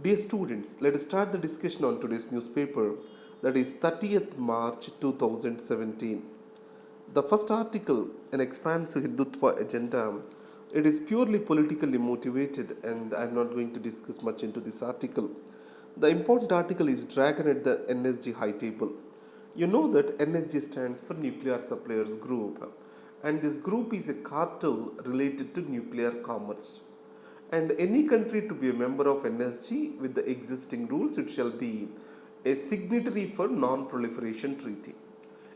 Dear students, let us start the discussion on today's newspaper, that is 30th March 2017. The first article, an expansive Hindutva agenda, it is purely politically motivated, and I am not going to discuss much into this article. The important article is Dragon at the NSG High Table. You know that NSG stands for Nuclear Suppliers Group, and this group is a cartel related to nuclear commerce. And any country to be a member of NSG with the existing rules, it shall be a signatory for non-proliferation treaty.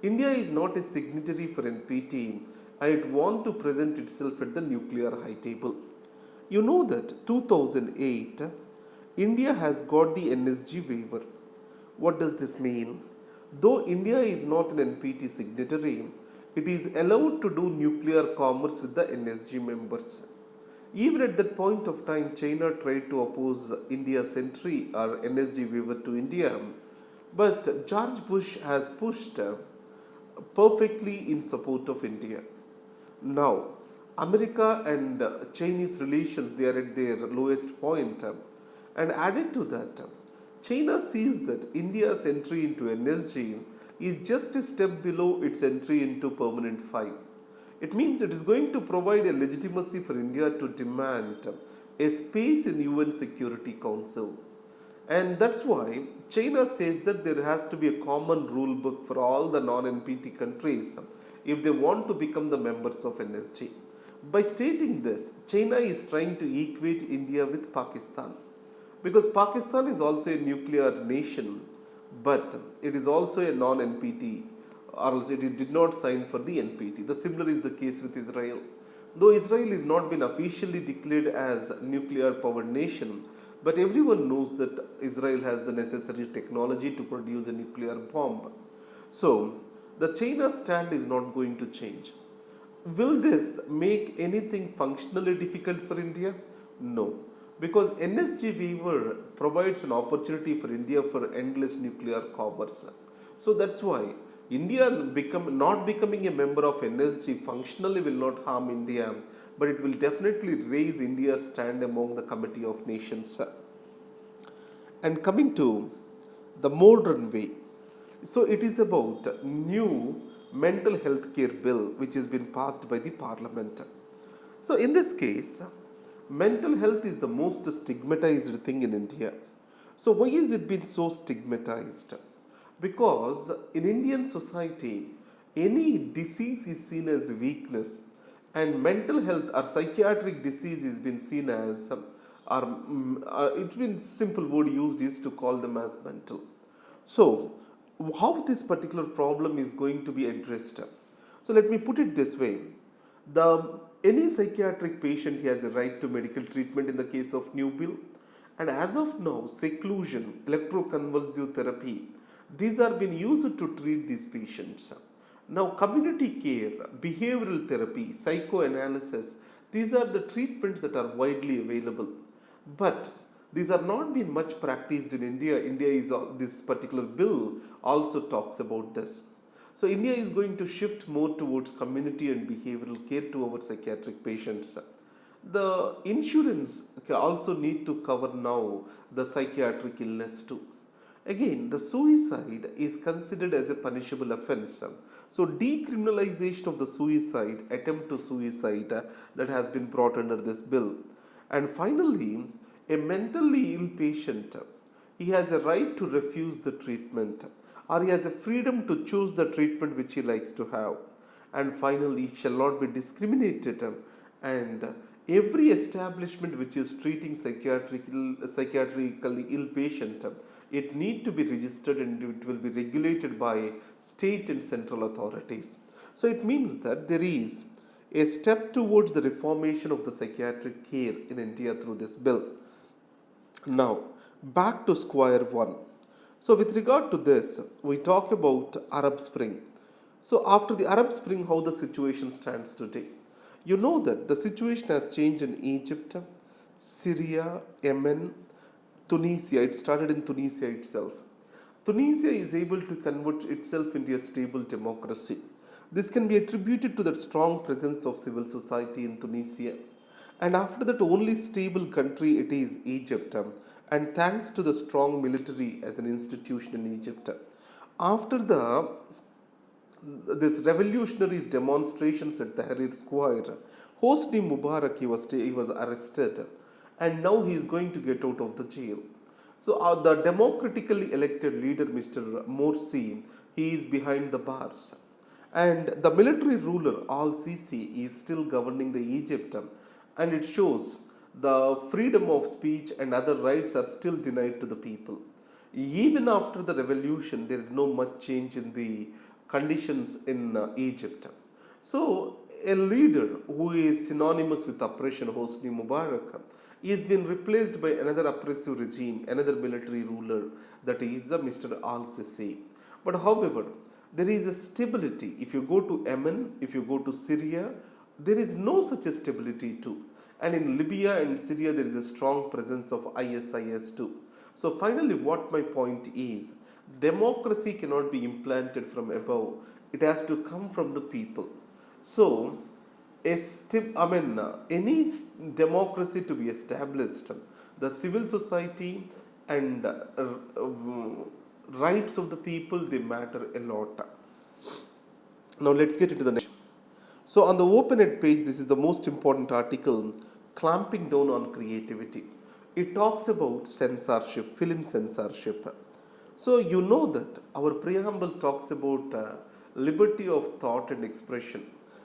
India is not a signatory for NPT and it wants to present itself at the nuclear high table. You know that 2008, India has got the NSG waiver. What does this mean? Though India is not an NPT signatory, it is allowed to do nuclear commerce with the NSG members. Even at that point of time, China tried to oppose India's entry or NSG waiver to India, but George Bush has pushed perfectly in support of India. Now, America and Chinese relations, they are at their lowest point, and added to that, China sees that India's entry into NSG is just a step below its entry into Permanent 5. It means it is going to provide a legitimacy for India to demand a space in UN Security Council. And that's why China says that there has to be a common rule book for all the non-NPT countries if they want to become the members of NSG. By stating this, China is trying to equate India with Pakistan. Because Pakistan is also a nuclear nation, but it is also a non-NPT, or else it did not sign for the NPT. The similar is the case with Israel. Though Israel has not been officially declared as a nuclear powered nation, but everyone knows that Israel has the necessary technology to produce a nuclear bomb. So, the China stand is not going to change. Will this make anything functionally difficult for India? No. Because NSG waiver provides an opportunity for India for endless nuclear commerce. So that's why India not becoming a member of NSG functionally will not harm India, but it will definitely raise India's stand among the Committee of Nations. And coming to the modern way, so it is about new mental health care bill which has been passed by the Parliament. So in this case, mental health is the most stigmatized thing in India. So why is it been so stigmatized? Because in Indian society, any disease is seen as weakness, and mental health or psychiatric disease is been seen as, it's been simple word used is to call them as mental. So, how this particular problem is going to be addressed? So let me put it this way: any psychiatric patient he has a right to medical treatment in the case of new bill, and as of now, seclusion, electroconvulsive therapy, these are being used to treat these patients. Now, community care, behavioral therapy, psychoanalysis, these are the treatments that are widely available. But these are not being much practiced in India. This particular bill also talks about this. So, India is going to shift more towards community and behavioral care to our psychiatric patients. The insurance also need to cover now the psychiatric illness too. Again, the suicide is considered as a punishable offense. So, decriminalization of the suicide, attempt to suicide, that has been brought under this bill. And finally, a mentally ill patient, he has a right to refuse the treatment, or he has a freedom to choose the treatment which he likes to have. And finally, he shall not be discriminated, and every establishment which is treating psychiatrically ill patient, it need to be registered and it will be regulated by state and central authorities. So it means that there is a step towards the reformation of the psychiatric care in India through this bill. Now, back to square one. So with regard to this, we talk about Arab Spring. So after the Arab Spring, how the situation stands today. You know that the situation has changed in Egypt, Syria, Yemen, Tunisia. It started in Tunisia itself. Tunisia is able to convert itself into a stable democracy. This can be attributed to the strong presence of civil society in Tunisia. And after that, only stable country it is Egypt. and thanks to the strong military as an institution in Egypt. After the this revolutionaries demonstrations at Tahrir Square, Hosni Mubarak he was arrested, and now he is going to get out of the jail. So the democratically elected leader, Mr. Morsi, he is behind the bars, and the military ruler Al Sisi is still governing the Egypt, and it shows the freedom of speech and other rights are still denied to the people. Even after the revolution, there is no much change in the conditions in Egypt. So, a leader who is synonymous with oppression, Hosni Mubarak, he has been replaced by another oppressive regime, another military ruler, that is Mr. Al Sisi. But however, there is a stability. If you go to Yemen, if you go to Syria, there is no such a stability too. And in Libya and Syria, there is a strong presence of ISIS too. So finally, what my point is, democracy cannot be implanted from above. It has to come from the people. So, any democracy to be established, the civil society and rights of the people, they matter a lot. Now let's get into the next. So on the OpenEd page, this is the most important article, clamping down on creativity. It talks about censorship, film censorship. So you know that our preamble talks about liberty of thought and expression.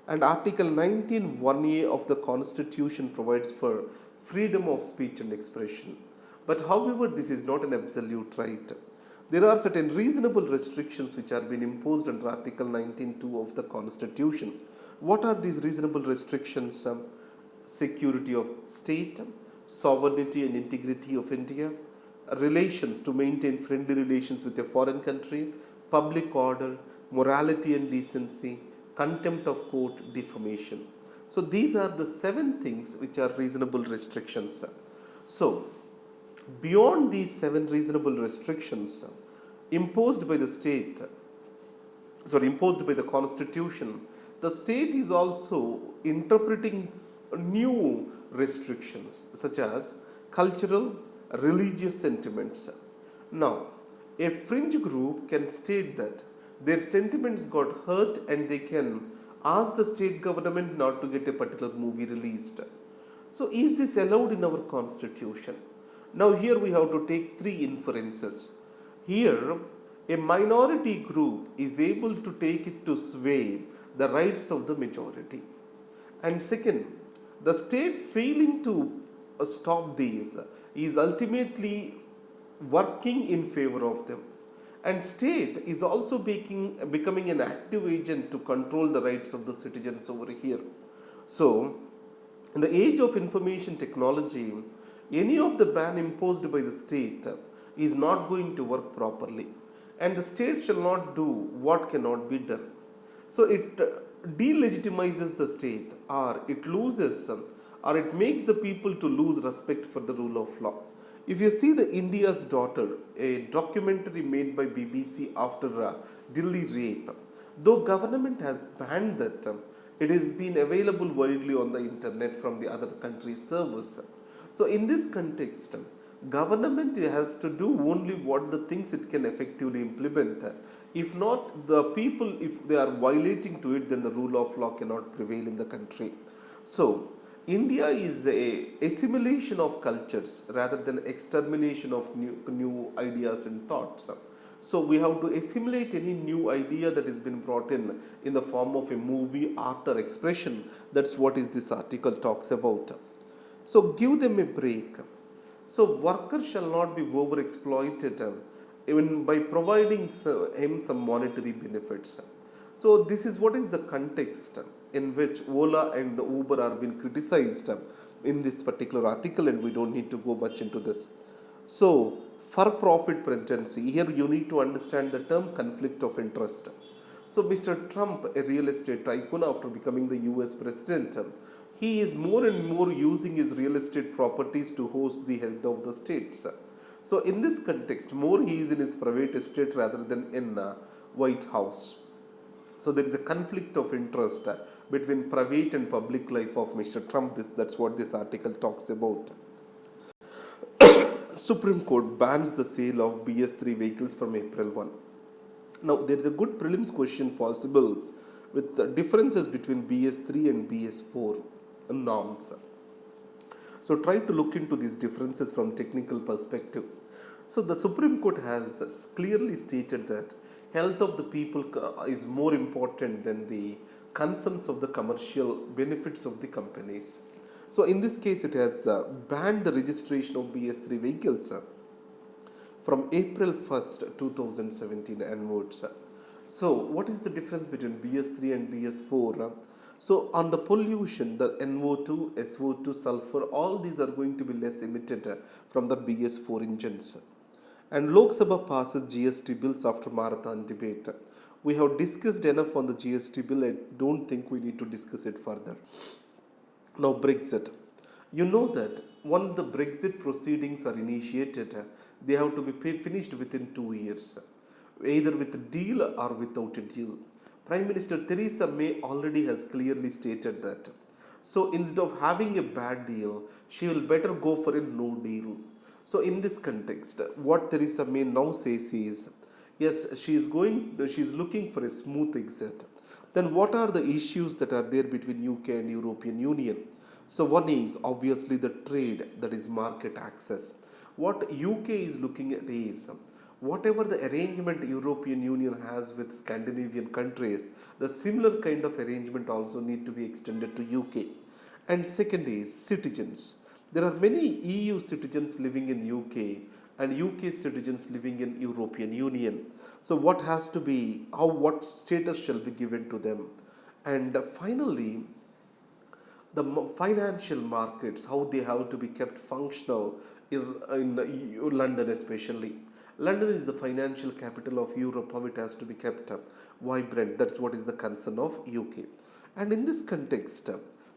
And Article 19(1)(a) of the Constitution provides for freedom of speech and expression. But however, this is not an absolute right. There are certain reasonable restrictions which are being imposed under Article 19(2) of the Constitution. What are these reasonable restrictions? Security of state, sovereignty and integrity of India, relations to maintain friendly relations with a foreign country, public order, morality and decency, contempt of court, defamation. So these are the 7 things which are reasonable restrictions. So beyond these 7 reasonable restrictions imposed by the state, imposed by the constitution, the state is also interpreting new restrictions such as cultural, religious sentiments. Now, a fringe group can state that their sentiments got hurt and they can ask the state government not to get a particular movie released. So, is this allowed in our constitution? Now, here we have to take 3 inferences. Here, a minority group is able to take it to sway the rights of the majority. And second, the state failing to stop these is ultimately working in favor of them. And state is also becoming an active agent to control the rights of the citizens over here. So, in the age of information technology, any of the ban imposed by the state is not going to work properly. And the state shall not do what cannot be done. So it delegitimizes the state, or it loses, or it makes the people to lose respect for the rule of law. If you see the India's Daughter, a documentary made by BBC after Delhi rape, though government has banned that, it has been available widely on the internet from the other countries' servers. So in this context, government has to do only what the things it can effectively implement. If not, the people, if they are violating to it, then the rule of law cannot prevail in the country. So, India is a assimilation of cultures rather than extermination of new ideas and thoughts. So, we have to assimilate any new idea that has been brought in the form of a movie, art or expression. That's what is this article talks about. So, give them a break. So, workers shall not be overexploited even by providing him some monetary benefits. So this is what is the context in which Ola and Uber are being criticized in this particular article, and we don't need to go much into this. So for-profit presidency, here you need to understand the term conflict of interest. So Mr. Trump, a real estate tycoon after becoming the US president, he is more and more using his real estate properties to host the head of the states. So in this context, more he is in his private estate rather than in White House. So there is a conflict of interest between private and public life of Mr. Trump. That's what this article talks about. Supreme Court bans the sale of BS3 vehicles from April 1. Now, there is a good prelims question possible with the differences between BS3 and BS4 norms. So, try to look into these differences from technical perspective. So, the Supreme Court has clearly stated that health of the people is more important than the concerns of the commercial benefits of the companies. So, in this case, it has banned the registration of BS3 vehicles from April 1st, 2017 onwards. So, what is the difference between BS3 and BS4? So, on the pollution, the NO2, SO2, sulfur, all these are going to be less emitted from the BS4 engines. And Lok Sabha passes GST bills after marathon debate. We have discussed enough on the GST bill. I don't think we need to discuss it further. Now, Brexit. You know that once the Brexit proceedings are initiated, they have to be finished within 2 years, either with a deal or without a deal. Prime Minister Theresa May already has clearly stated that. So instead of having a bad deal, she will better go for a no deal. So in this context, what Theresa May now says is, yes, she is looking for a smooth exit. Then what are the issues that are there between UK and European Union? So one is obviously the trade, that is market access. What UK is looking at is whatever the arrangement European Union has with Scandinavian countries, the similar kind of arrangement also need to be extended to UK. And second is citizens. There are many EU citizens living in UK and UK citizens living in European Union. So what has to be, what status shall be given to them? And finally, the financial markets, how they have to be kept functional in London especially. London is the financial capital of Europe, how it has to be kept vibrant. That's what is the concern of UK. And in this context,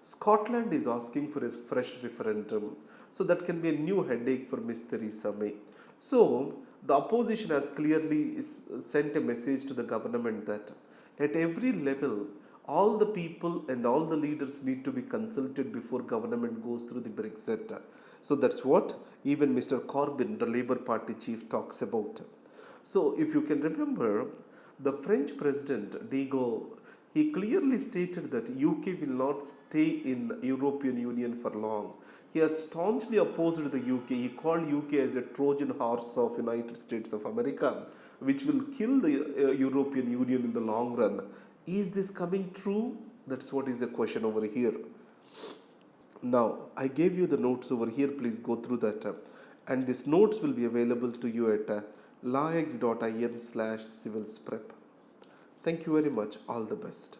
Scotland is asking for a fresh referendum. So that can be a new headache for Ms. Theresa May. So the opposition has clearly sent a message to the government that at every level, all the people and all the leaders need to be consulted before government goes through the Brexit. So that's what even Mr. Corbyn, the Labour Party chief, talks about. So if you can remember, the French president, De Gaulle, he clearly stated that UK will not stay in European Union for long. He has staunchly opposed the UK. He called UK as a Trojan horse of United States of America, which will kill the European Union in the long run. Is this coming true? That's what is the question over here. Now, I gave you the notes over here. Please go through that. And these notes will be available to you at lawx.in/civils prep. Thank you very much. All the best.